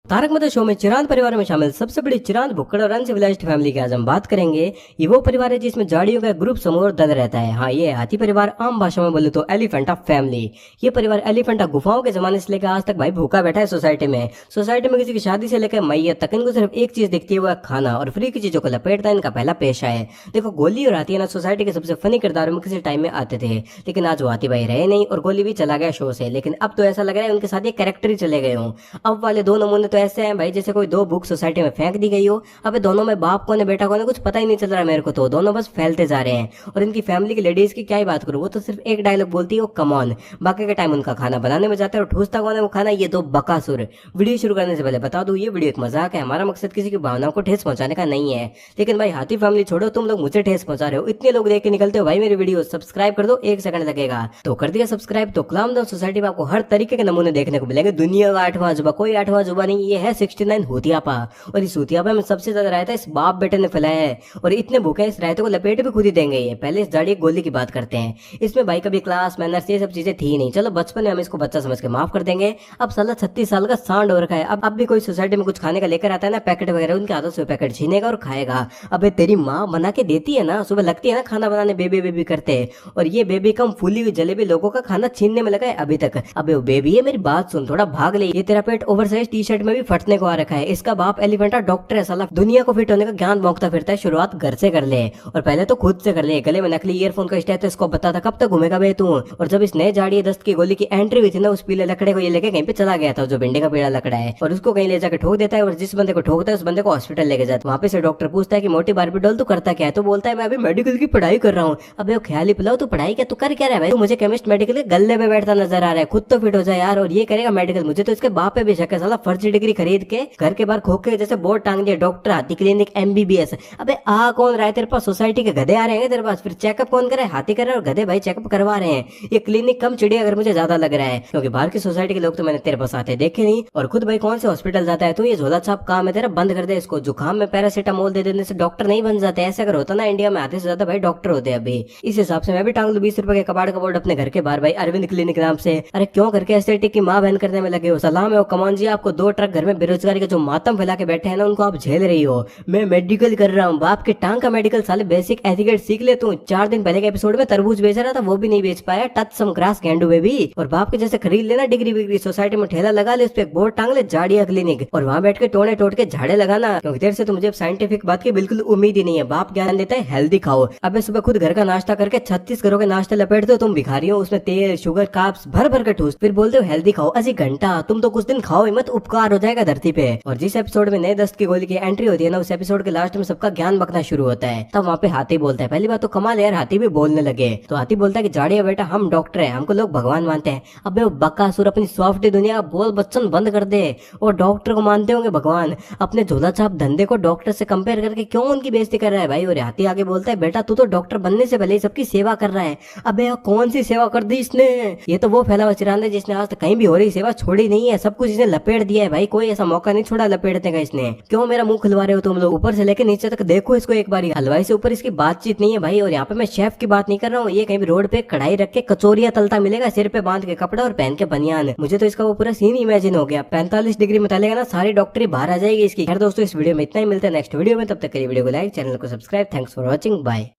Tarak Mehta show में चिरांद परिवार में शामिल सबसे बड़ी चिरांद भुक्कड़ और अनसिविलाइज्ड फैमिली की आज हम बात करेंगे। ये वो परिवार है जिसमें झाड़ियों का ग्रुप समूह दल रहता है। हाँ, ये हाथी परिवार, आम भाषा में बोले तो एलिफेंटा फैमिली। ये परिवार एलिफेंटा गुफाओं के जमाने से लेकर आज तक भाई भूखा बैठा है सोसाइटी में। किसी की शादी से लेकर मैयत तक इनको सिर्फ एक चीज दिखती है, वो है खाना, और फ्री की चीजों को लपेटना इनका पहला पेशा है। देखो, गोली और हाथी ना सोसाइटी के सबसे फनी किरदारों में किसी टाइम में आते थे, लेकिन आज वो हाथी भाई रहे नहीं और गोली भी चला गया शो से। लेकिन अब तो ऐसा लग रहा है उनके साथ ये कैरेक्टर ही चले गए हों। अब वाले दो नमूने तो ऐसे हैं भाई जैसे कोई दो बुक सोसाइटी में फेंक दी गई हो। अबे दोनों में बाप कौन है बेटा कौन है कुछ पता ही नहीं चल रहा मेरे को, तो दोनों बस फैलते जा रहे हैं। और इनकी फैमिली की लेडीज की क्या ही बात करूं, वो तो सिर्फ एक डायलॉग बोलती है, वो कम ऑन। बाकी के टाइम उनका खाना बनाने में जाता है और ठूसता कौन है वो खाना, ये दो बकासुर। वीडियो शुरू करने से पहले बता दूं, ये वीडियो एक मजाक है। हमारा मकसद किसी की भावनाओं को ठेस पहुंचाने का नहीं है। लेकिन भाई हाथी फैमिली छोड़ो, तुम लोग मुझे ठेस पहुंचा रहे हो। इतने लोग देख के निकलते हो भाई मेरी वीडियो, सब्सक्राइब कर दो, 1 सेकंड लगेगा। तो कर दिया सब्सक्राइब। तो कलाम दो सोसाइटी में आपको हर तरीके के नमूने देखने को मिलेंगे। दुनिया का 8वां अजूबा, कोई 8वां अजूबा नहीं, ये है 69 होतियापा। और इस होतियापा में सबसे ज्यादा रायता इस बाप बेटे ने फैलाया है, और इतने भूखे इस रायते को लपेट भी खुद ही देंगे ये। पहले इस दाढ़ी गोली की बात करते हैं। इसमें भाई कभी क्लास मैनर्स ये सब चीजें थी नहीं। चलो बचपन में हम इसको बच्चा समझ के माफ कर देंगे। अब साला 36 साल का सांड हो रखा है। अब भी कोई सोसाइटी में कुछ खाने का लेकर आता है ना, पैकेट वगैरह, उनके हाथों से पैकेट छीनेगा और खाएगा। अबे तेरी माँ बना के देती है ना, सुबह लगती है ना खाना बनाने, बेबी बेबी करते हैं। और ये बेबी कम फूली हुई जलेबी लोगों का खाना छीनने में लगा है अभी तक। अबे वो बेबी है, मेरी बात सुन, थोड़ा भाग ले। ये तेरा पेट ओवरसाइज टी शर्ट में भी फटने को आ रखा है। इसका बाप एलिफेंटा डॉक्टर है साला, दुनिया को फिट होने का ज्ञान भोंकता फिरता है। शुरुआत घर से कर ले, और पहले तो खुद से कर ले। गले में नकली ईयरफोन का स्टेथोस्कोप बता था, कब तक घूमेगा बे तू। और जब इस नए झाड़ी दस्त की गोली की एंट्री हुई थी ना, उस पीले लकड़े को ये लेके कहीं पे चला गया था, जो भिंडी का पीला लकड़ा है, और उसको कहीं ले जाकर ठोक देता है। और जिस बंदे को ठोकता है उस बंदे को हॉस्पिटल लेके जाता है। वहाँ पे से डॉक्टर पूछता है कि मोटी बारबी डॉल तू करता क्या है, तो बोलता है मैं अभी मेडिकल की पढ़ाई कर रहा हूँ। अबे वो ख्याल ही पिलाओ, तू पढ़ाई क्या, तू कर क्या रहा है भाई, तू मुझे केमिस्ट मेडिकल के गले पे बैठता नजर आ रहा है। खुद तो फिट हो जाए यार, और ये करेगा मेडिकल। मुझे तो इसके बाप पे भी शक है, साला फर्जी डिग्री खरीद के घर के बाहर खोखे जैसे बोर्ड टांग दिया, डॉक्टर हाथी क्लिनिक MBBS। अबे आ कौन रहा है तेरे पास, सोसाइटी के गधे आ रहे हैं तेरे पास, फिर चेकअप कौन करे, हाथी कर रहा है और गधे भाई चेकअप करवा रहे हैं। ये क्लिनिक कम चिड़िया अगर मुझे ज्यादा लग रहा है, क्योंकि बाहर की सोसाइटी के लोग तो मैंने तेरे पास आते देखे नहीं। और खुद भाई कौन से हॉस्पिटल जाता है, तो ये झोला छाप काम है तेरा, बंद कर दे इसको। जुकाम में पैरासीटामोल दे देने से डॉक्टर नहीं बन जाते। ऐसे अगर होता ना इंडिया में, आधे से ज्यादा भाई डॉक्टर होते हैं अभी। इस हिसाब से मैं भी टांग लूं 20 रुपए के कबाड़ का बोर्ड अपने घर के बाहर भाई, अरविंद क्लिनिक नाम से। अरे क्यों करके एस्थेटिक की माँ बहन करने में लगे हो। सलाम है कमान जी, आपको 2 ट्रक घर में बेरोजगारी का जो मातम फैला के बैठे हैं ना, उनको आप झेल रही हो। मैं मेडिकल कर रहा हूँ, बाप के टांग का मेडिकल, साले बेसिक एथिकेट सीख ले तू। 4 दिन पहले के एपिसोड में तरबूज बेच रहा था, वो भी नहीं बेच पाया। टच सम ग्रास गेंडू बेबी। और बाप के जैसे खरीद लेना डिग्री विग्री, सोसाइटी में ठेला लगा ले, उस पर एक बोर्ड टांग ले, झाड़िया क्लिनिक, और वहाँ बैठ के टोने टोट के झाड़े लगाना। क्योंकि तेरे से तो मुझे साइंटिफिक बात की बिल्कुल उम्मीद ही नहीं है। बाप ज्ञान देता है हेल्दी खाओ। अबे सुबह खुद घर का नाश्ता करके 36 घरों के नाश्ते लपेटते हो तुम भिखारी हो, उसमें तेल शुगर कार्ब्स भर भर के ठूस, फिर बोलते हो हेल्दी खाओ। 80 घंटा तुम तो कुछ दिन खाओ ही मत, उपकार हो जाएगा धरती पे। और जिस एपिसोड में नए दस्त की गोली की एंट्री होती है ना, उस एपिसोड के लास्ट में सबका ज्ञान बकना शुरू होता है। तब वहाँ पे हाथी बोलता है। पहली बात तो कमाल यार, हाथी भी बोलने लगे। तो हाथी बोलता है कि झाड़िया बेटा हम डॉक्टर है, हमको लोग भगवान मानते हैं। अबे वो बकासुर, अपनी सॉफ्ट दुनिया बोल बच्चन बंद कर दे। वो डॉक्टर को मानते होंगे भगवान, अपने झोला छाप धंधे को डॉक्टर से कंपेयर करके क्यों उनकी बेइज्जती कर रहा है भाई। और हाथी आगे बोलता है बेटा तू तो डॉक्टर बनने से पहले ही सबकी सेवा कर रहा है। अबे कौन सी सेवा कर दी इसने, ये तो वो फैला हुआ चिरांद है जिसने आज तक कहीं भी हो रही सेवा छोड़ी नहीं है। सब कुछ इसने लपेट दिया है भाई, कोई ऐसा मौका नहीं छोड़ा लपेटने का इसने। क्यों मेरा मुंह खुलवा रहे हो तुम लोग, ऊपर से लेके नीचे तक देखो इसको एक बार। हलवाई से ऊपर इसकी बातचीत नहीं है भाई। और यहाँ पे मैं शेफ की बात नहीं कर रहा हूँ, ये कहीं भी रोड पे कढ़ाई रख के कचोरिया तलता मिलेगा, सिर पे बांध के कपड़ा और पहन के बनियान। मुझे तो इसका वो पूरा सीन इमेजिन हो गया। 45 डिग्री में तलेगा ना, सारी डॉक्टरी बाहर आ जाएगी इसकी। खैर दोस्तों, इस वीडियो में इतना ही, मिलता है नेक्स्ट वीडियो में। तब तक के लिए वीडियो को लाइक, चैनल को subscribe. Thanks for watching, bye.